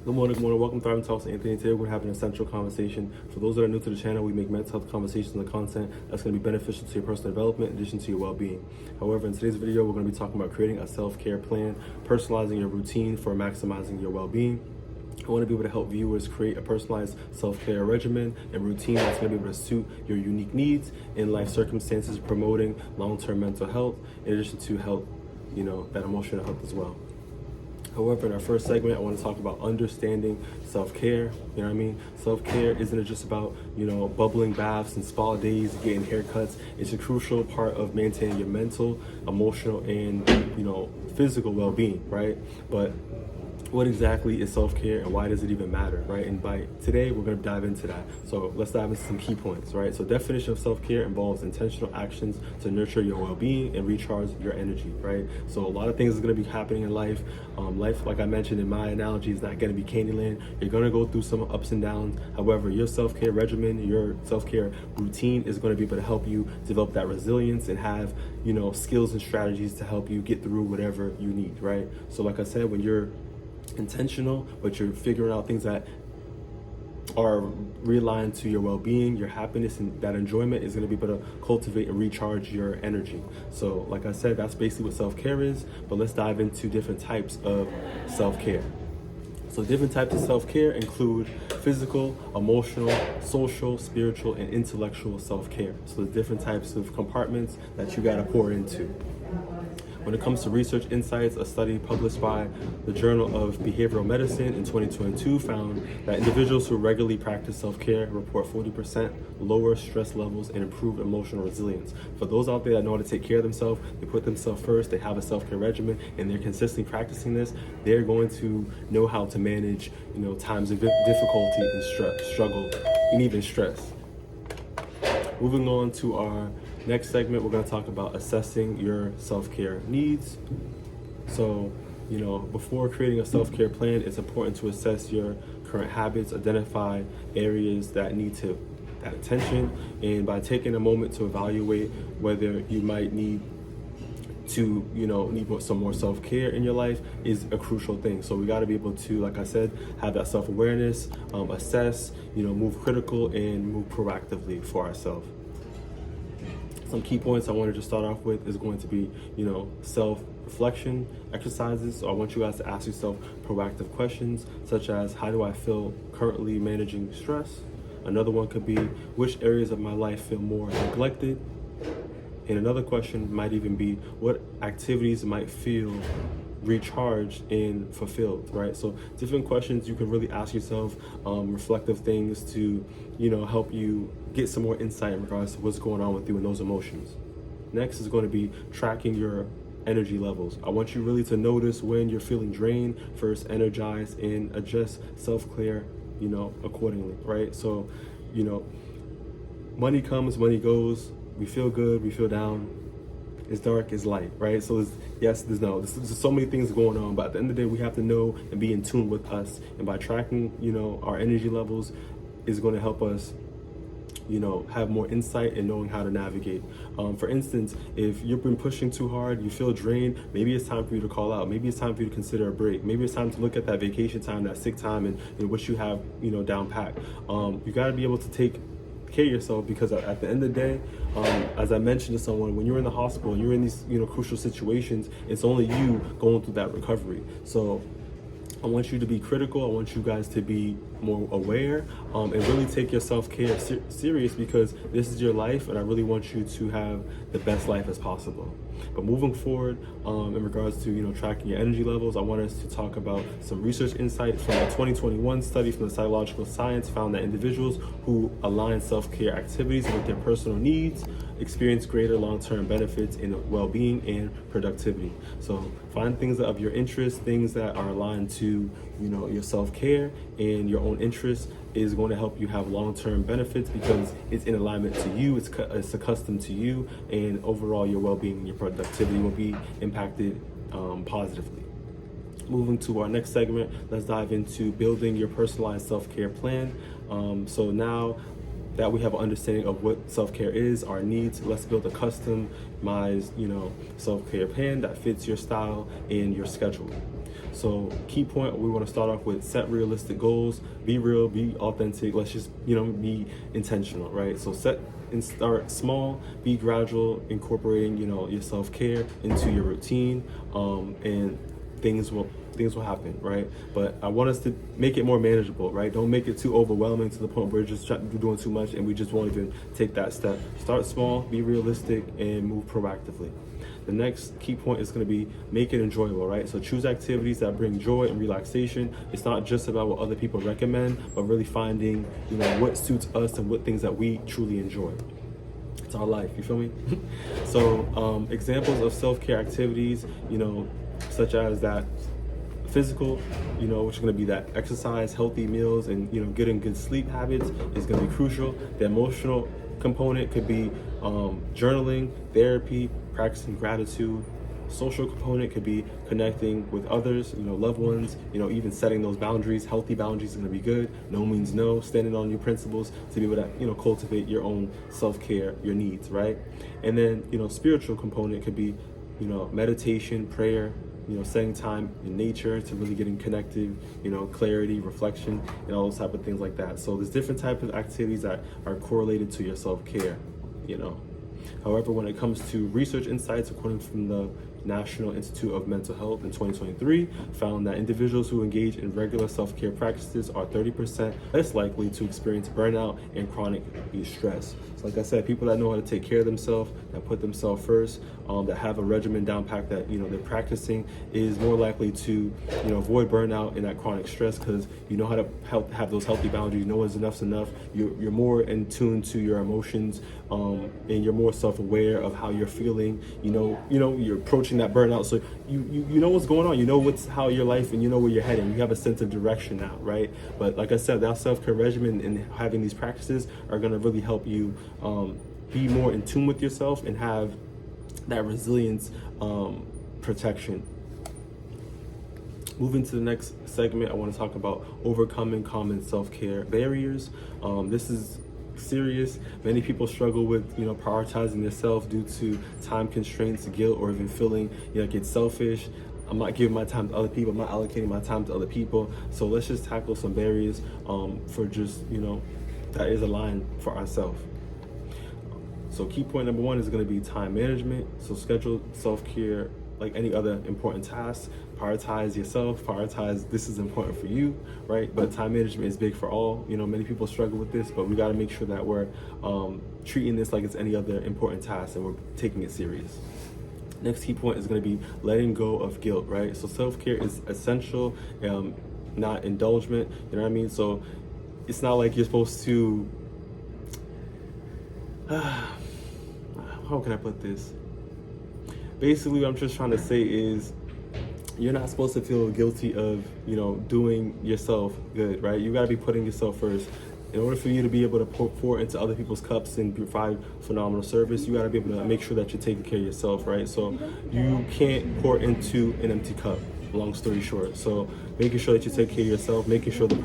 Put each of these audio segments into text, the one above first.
Good morning. Welcome to Thriving Talks. Anthony. Today we're having an essential conversation. For those that are new to the channel, we make mental health conversations and content that's going to be beneficial to your personal development in addition to your well-being. However, in today's video, we're going to be talking about creating a self-care plan, personalizing your routine for maximizing your well-being. I want to be able to help viewers create a personalized self-care regimen and routine that's going to be able to suit your unique needs in life circumstances, promoting long-term mental health in addition to health, that emotional health as well. However, in our first segment, I want to talk about understanding self-care. You know what I mean? Self-care isn't just about, bubbling baths and spa days, getting haircuts. It's a crucial part of maintaining your mental, emotional, and, physical well-being, right? But what exactly is self-care and why does it even matter, right? And by today, we're going to dive into that. So let's dive into some key points, right? So definition of self-care involves intentional actions to nurture your well-being and recharge your energy, right? So a lot of things is going to be happening in life. Life, like I mentioned in my analogy, is not going to be Candyland. You're going to go through some ups and downs. However, your self-care regimen, your self-care routine is going to be able to help you develop that resilience and have, skills and strategies to help you get through whatever you need, right? So like I said, when you're intentional, but you're figuring out things that are realigned to your well-being, your happiness, and that enjoyment is going to be able to cultivate and recharge your energy. So like I said, that's basically what self-care is, but let's dive into different types of self-care. So different types of self-care include physical, emotional, social, spiritual, and intellectual self-care. So there's different types of compartments that you got to pour into. When it comes to research insights, a study published by the Journal of Behavioral Medicine in 2022 found that individuals who regularly practice self-care report 40% lower stress levels and improved emotional resilience. For those out there that know how to take care of themselves, they put themselves first, they have a self-care regimen, and they're consistently practicing this, they're going to know how to manage, times of difficulty and struggle, and even stress. Moving on to our next segment, we're going to talk about assessing your self-care needs. So, before creating a self-care plan, it's important to assess your current habits, identify areas that need that attention, and by taking a moment to evaluate whether you might need to, need some more self-care in your life is a crucial thing. So we got to be able to, like I said, have that self-awareness, assess, move critical and move proactively for ourselves. Some key points I wanted to start off with is going to be, self-reflection exercises. So I want you guys to ask yourself proactive questions such as, how do I feel currently managing stress? Another one could be, which areas of my life feel more neglected? And another question might even be, what activities might feel recharged and fulfilled, right? So different questions you can really ask yourself, reflective things to, help you get some more insight in regards to what's going on with you and those emotions. Next is going to be tracking your energy levels. I want you really to notice when you're feeling drained, first energize, and adjust self-care, accordingly, right? So, money comes, money goes. We feel good, we feel down. It's dark, it's light, right? So there's so many things going on, but at the end of the day, we have to know and be in tune with us. And by tracking, our energy levels is going to help us, have more insight and knowing how to navigate. For instance, if you've been pushing too hard, you feel drained, maybe it's time for you to call out. Maybe it's time for you to consider a break. Maybe it's time to look at that vacation time, that sick time, and what you have, down packed. You got to be able to take care of yourself, because at the end of the day, as I mentioned to someone, when you're in the hospital, you're in these crucial situations, it's only you going through that recovery. So I want you to be critical. I want you guys to be more aware, and really take your self-care serious, because this is your life and I really want you to have the best life as possible. But moving forward, in regards to tracking your energy levels, I want us to talk about some research insights from a 2021 study from the Psychological Science found that individuals who align self-care activities with their personal needs experience greater long-term benefits in well-being and productivity. So find things of your interest, things that are aligned to your self-care and your own interests is going to help you have long-term benefits, because it's in alignment to you, it's accustomed to you, and overall your well-being and your productivity will be impacted positively. Moving to our next segment, let's dive into building your personalized self-care plan. So now that we have an understanding of what self-care is, our needs, let's build a customized, self-care plan that fits your style and your schedule. So key point, we want to start off with set realistic goals, be real, be authentic. Let's just, be intentional, right? So set and start small, be gradual, incorporating, your self-care into your routine, and things will happen, right? But I want us to make it more manageable, right? Don't make it too overwhelming to the point where we're just doing too much and we just won't even take that step. Start small, be realistic, and move proactively. The next key point is going to be make it enjoyable, right? So choose activities that bring joy and relaxation. It's not just about what other people recommend, but really finding, what suits us and what things that we truly enjoy. It's our life, you feel me? So examples of self-care activities, such as that physical, which is going to be that exercise, healthy meals, and getting good sleep habits is going to be crucial. The emotional component could be journaling, therapy, practicing gratitude. Social component could be connecting with others, loved ones, even setting those boundaries. Healthy boundaries is going to be good. No means no. Standing on your principles to be able to, cultivate your own self-care, your needs, right? And then, spiritual component could be, meditation, prayer, setting time in nature to really getting connected, clarity, reflection, and all those type of things like that. So there's different types of activities that are correlated to your self-care, However, when it comes to research insights, according from the National Institute of Mental Health in 2023, found that individuals who engage in regular self-care practices are 30% less likely to experience burnout and chronic stress. So like I said, people that know how to take care of themselves, that put themselves first, that have a regimen down pat that they're practicing, is more likely to avoid burnout and that chronic stress, because you know how to have those healthy boundaries. You know when's enough's enough. You're more in tune to your emotions, and you're more self-aware of how you're feeling. You're approaching that burnout, so you know what's going on. You know how your life, and you know where you're heading. You have a sense of direction now, right? But like I said, that self-care regimen and having these practices are going to really help you be more in tune with yourself and have that resilience, protection. Moving to the next segment, I want to talk about overcoming common self-care barriers. This is serious. Many people struggle with prioritizing themselves due to time constraints, guilt, or even feeling like it's selfish. I'm not giving my time to other people. I'm not allocating my time to other people. So let's just tackle some barriers for just that is aligned for ourselves. So key point number one is going to be time management. So schedule self-care like any other important tasks. Prioritize yourself, prioritize this is important for you, right? But time management is big for all. Many people struggle with this, but we got to make sure that we're treating this like it's any other important task and we're taking it serious. Next key point is going to be letting go of guilt, right? So self-care is essential, not indulgent, you know what I mean? So it's not like you're supposed to, how can I put this? Basically, what I'm just trying to say is you're not supposed to feel guilty of, doing yourself good, right? You gotta be putting yourself first. In order for you to be able to pour into other people's cups and provide phenomenal service, you gotta be able to make sure that you're taking care of yourself, right? So you can't pour into an empty cup, long story short. So making sure that you take care of yourself, making sure the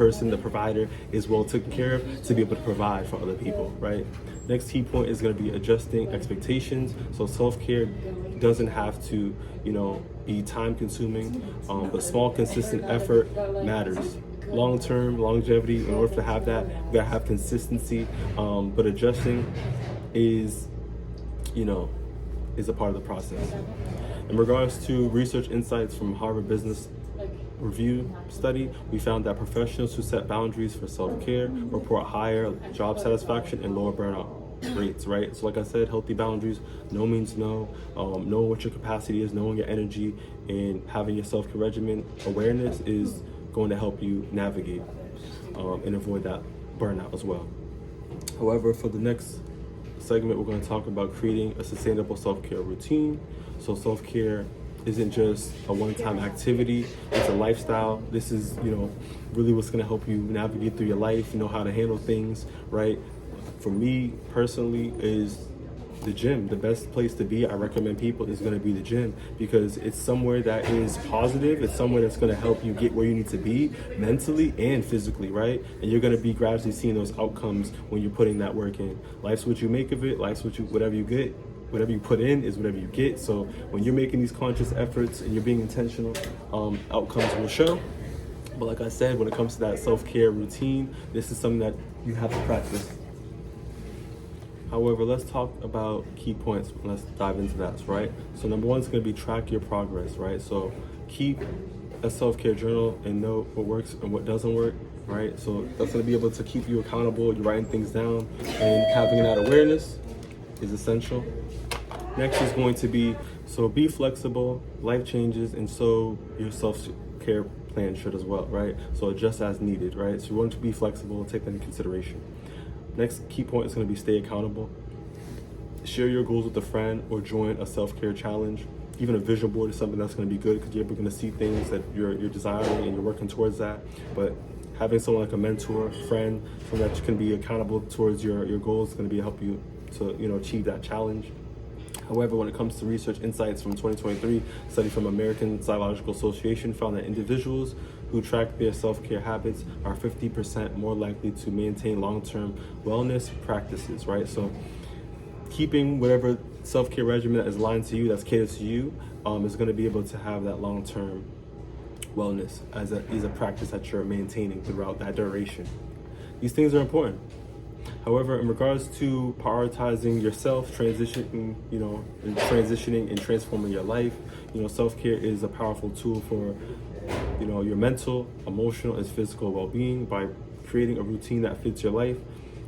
provider is well taken care of to be able to provide for other people, right? Next key point is going to be adjusting expectations. So self-care doesn't have to, be time consuming, but small consistent effort matters. Long-term longevity, in order to have that, you gotta have consistency, but adjusting is a part of the process. In regards to research insights from Harvard Business Review study, we found that professionals who set boundaries for self-care report higher job satisfaction and lower burnout rates, right? So like I said, healthy boundaries, no means no, knowing what your capacity is, knowing your energy, and having your self-care regimen awareness is going to help you navigate and avoid that burnout as well. However, for the next segment, we're going to talk about creating a sustainable self-care routine. So self-care isn't just a one-time activity, it's a lifestyle. This is, really what's going to help you navigate through your life, how to handle things, right? For me personally, is the gym. The best place to be, I recommend people, is going to be the gym, because it's somewhere that is positive. It's somewhere that's going to help you get where you need to be mentally and physically, right? And you're going to be gradually seeing those outcomes when you're putting that work in. Life's what you make of it. Life's whatever you get. whatever you put in is whatever you get. So when you're making these conscious efforts and you're being intentional, outcomes will show. But like I said, when it comes to that self-care routine, this is something that you have to practice. However, let's talk about key points. Let's dive into that, right? So number one is going to be track your progress, right? So keep a self-care journal and know what works and what doesn't work, right? So that's going to be able to keep you accountable. You're writing things down, and having that awareness is essential. Next is going to be, so be flexible, life changes, and so your self-care plan should as well, right? So adjust as needed, right? So you want to be flexible and take that into consideration. Next key point is going to be stay accountable. Share your goals with a friend or join a self-care challenge. Even a vision board is something that's going to be good because you're going to see things that you're desiring and you're working towards that. But having someone like a mentor, friend, someone that you can be accountable towards your goals is going to be help you to achieve that challenge. However, when it comes to research insights from 2023, a study from American Psychological Association found that individuals who track their self-care habits are 50% more likely to maintain long-term wellness practices, right? So keeping whatever self-care regimen that is aligned to you, that's catered to you, is going to be able to have that long-term wellness as a practice that you're maintaining throughout that duration. These things are important. However, in regards to prioritizing yourself, transitioning and transforming your life, self-care is a powerful tool for, your mental, emotional, and physical well-being. By creating a routine that fits your life,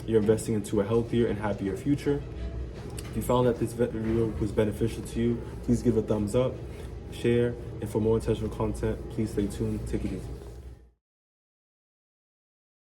you're investing into a healthier and happier future. If you found that this video was beneficial to you, please give a thumbs up, share, and for more intentional content, please stay tuned. Take it easy.